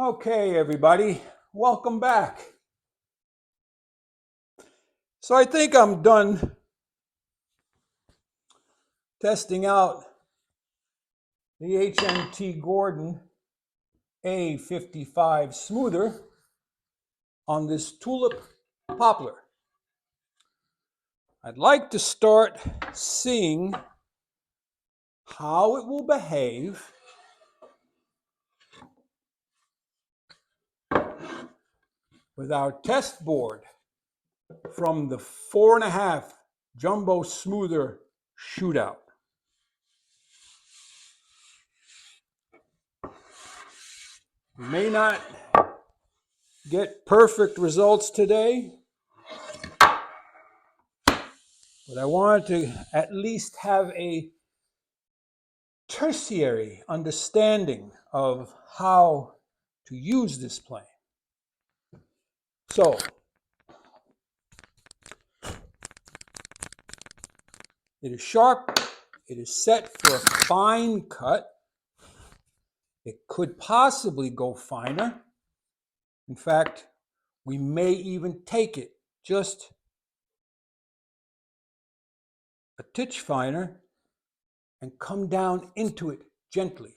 Okay, everybody, welcome back. So I think I'm done testing out the HNT Gordon A55 Smoother on this tulip poplar. I'd like to start seeing how it will behave with our test board from the 4.5 Jumbo Smoother shootout. We may not get perfect results today, but I wanted to at least have a tertiary understanding of how to use this plane. So, it is sharp, it is set for a fine cut. It could possibly go finer. In fact, we may even take it just a titch finer and come down into it gently.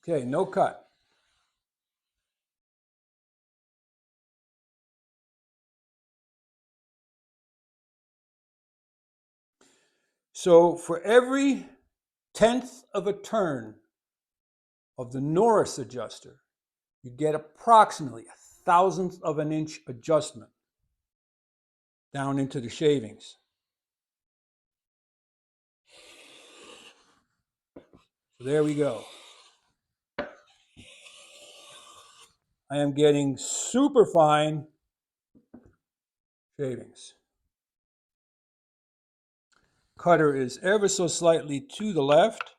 Okay, no cut. So for every 1/10 of a turn of the Norris adjuster, you get approximately 1/1000th of an inch adjustment down into the shavings. So there we go. I am getting super fine shavings. Cutter is ever so slightly to the left.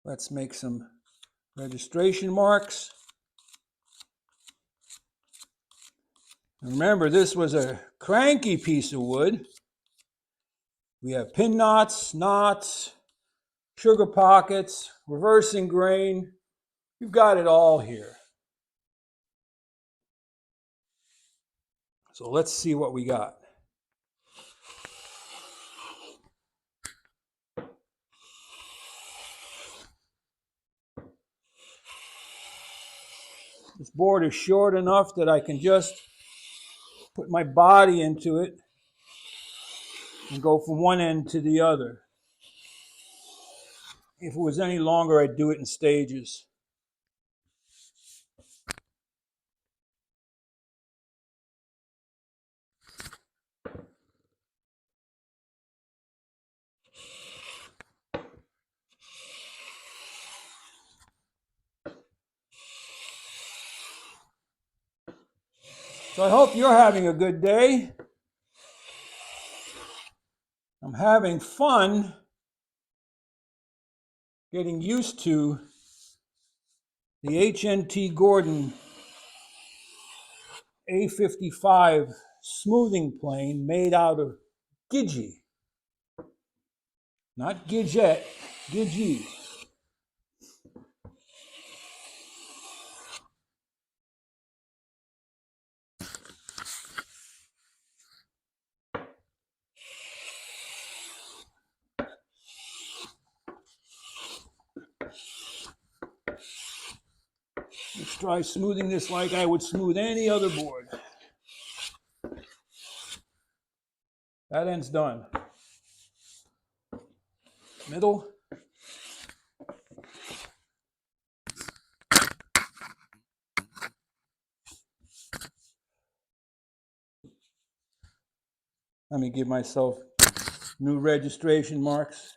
Let's make some registration marks. Remember, this was a cranky piece of wood. We have pin knots, sugar pockets, reversing grain. You've got it all here. So let's see what we got. This board is short enough that I can just put my body into it and go from one end to the other. If it was any longer, I'd do it in stages. So I hope you're having a good day. I'm having fun getting used to the HNT Gordon A55 Smoothing Plane made out of Gidgee. Not Gidget, Gidgee. Let's try smoothing this like I would smooth any other board. That end's done. Middle. Let me give myself New registration marks.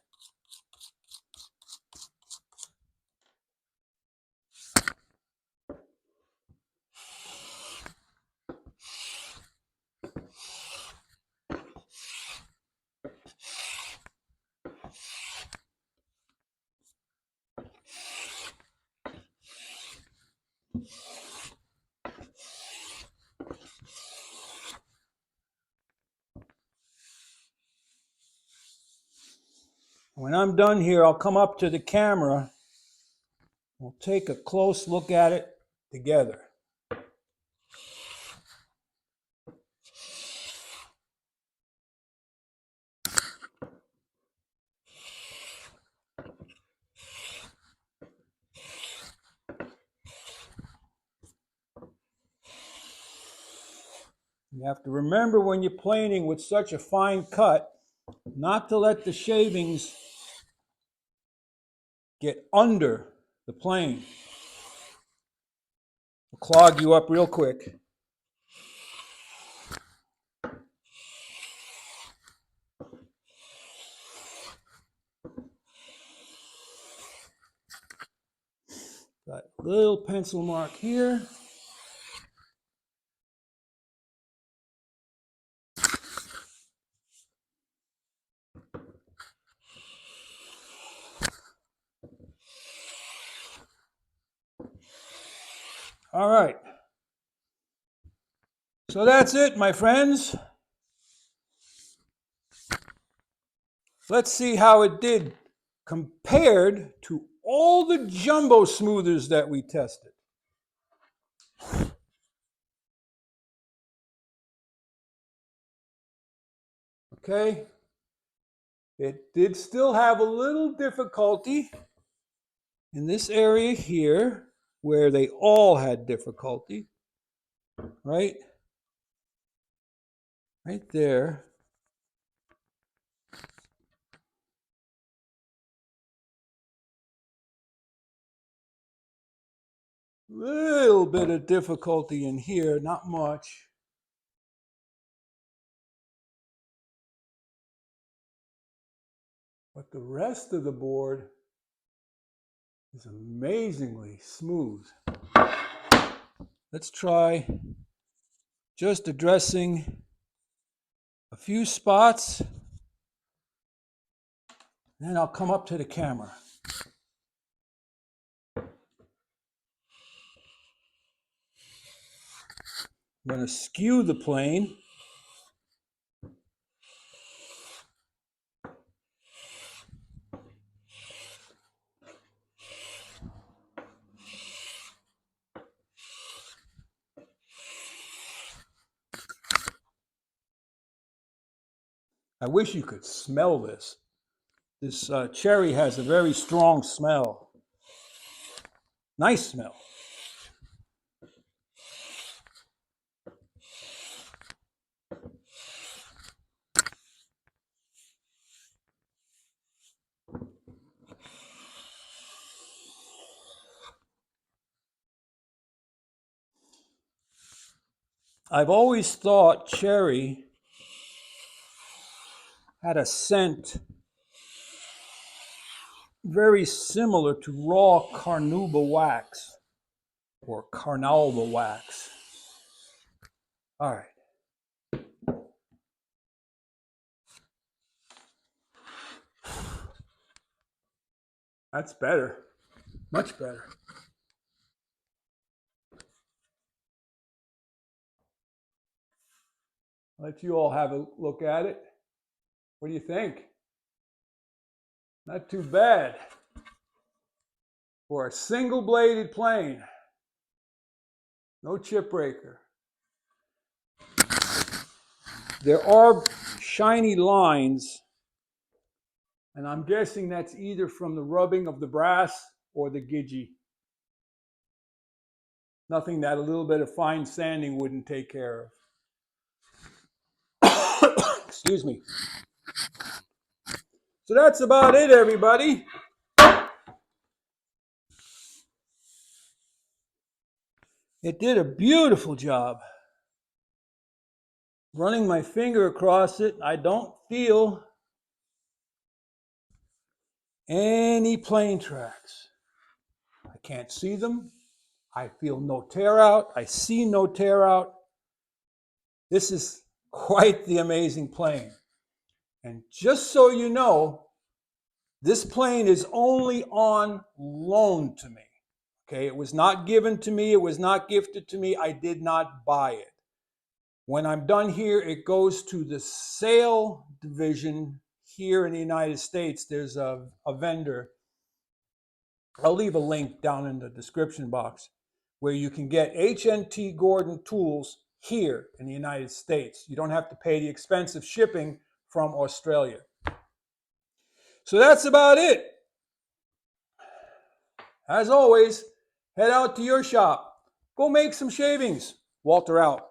When I'm done here, I'll come up to the camera. We'll take a close look at it together. You have to remember when you're planing with such a fine cut, not to let the shavings get under the plane. It'll clog you up real quick. Got a little pencil mark here. All right. So that's it, my friends. Let's see how it did compared to all the jumbo smoothers that we tested. Okay. It did still have a little difficulty in this area here where they all had difficulty, right? Right there. Little bit of difficulty in here, not much. But the rest of the board is amazingly smooth. Let's try just addressing a few spots, then I'll come up to the camera. I'm going to skew the plane. I wish you could smell this. This cherry has a very strong smell. Nice smell. I've always thought cherry had a scent very similar to raw carnauba wax or carnauba wax. All right. That's better. Much better. I'll let you all have a look at it. What do you think? Not too bad for a single bladed plane. No chip breaker. There are shiny lines, and I'm guessing that's either from the rubbing of the brass or the gidgee. Nothing that a little bit of fine sanding wouldn't take care of. Excuse me. So that's about it, everybody. It did a beautiful job. Running my finger across it, I don't feel any plane tracks. I can't see them. I feel no tear out. I see no tear out. This is quite the amazing plane. And just so you know, this plane is only on loan to me. Okay, it was not given to me. It was not gifted to me. I did not buy it. When I'm done here, it goes to the sale division here in the United States. There's a vendor. I'll leave a link down in the description box where you can get HNT Gordon tools here in the United States. You don't have to pay the expensive shipping from Australia. So that's about it. As always, head out to your shop. Go make some shavings. Walter out.